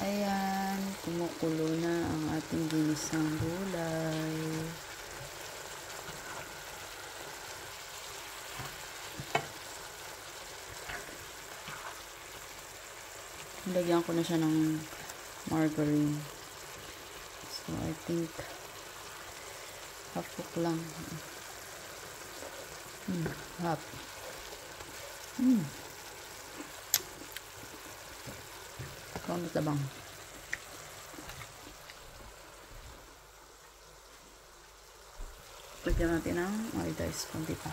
Ayan, kumukulo na ang ating ginisang gulay. Lagyan ko na siya ng margarine. So, I think half cook lang. Half. Kamot labang. Lagyan natin ng iodized konti pa.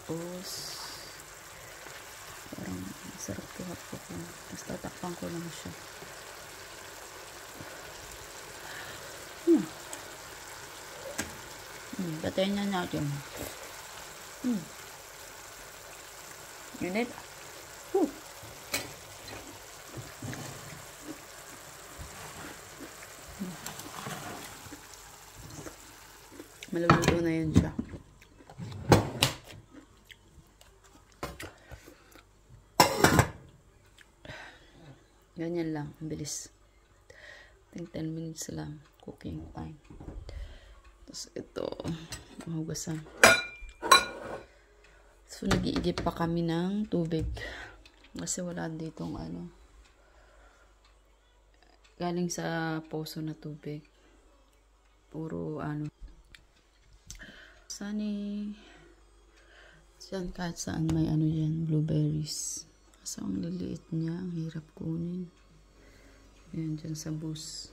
Tapos parang sarap to hapok ko. Tapos tatakpan ko lang siya. Patayin na natin. Unit. Maluluto na yun siya. Ganyan lang. Ang bilis. I think 10 minutes lang. Cooking time. Tapos ito. Mahugasan. So, nag-iigip pa kami ng tubig. Kasi wala ditong ano. Galing sa poso na tubig. Puro ano. Sunny. Diyan kahit saan may ano dyan. Blueberries. Kasi ang liliit niya. Ang hirap kunin. Ayan dyan sa bus.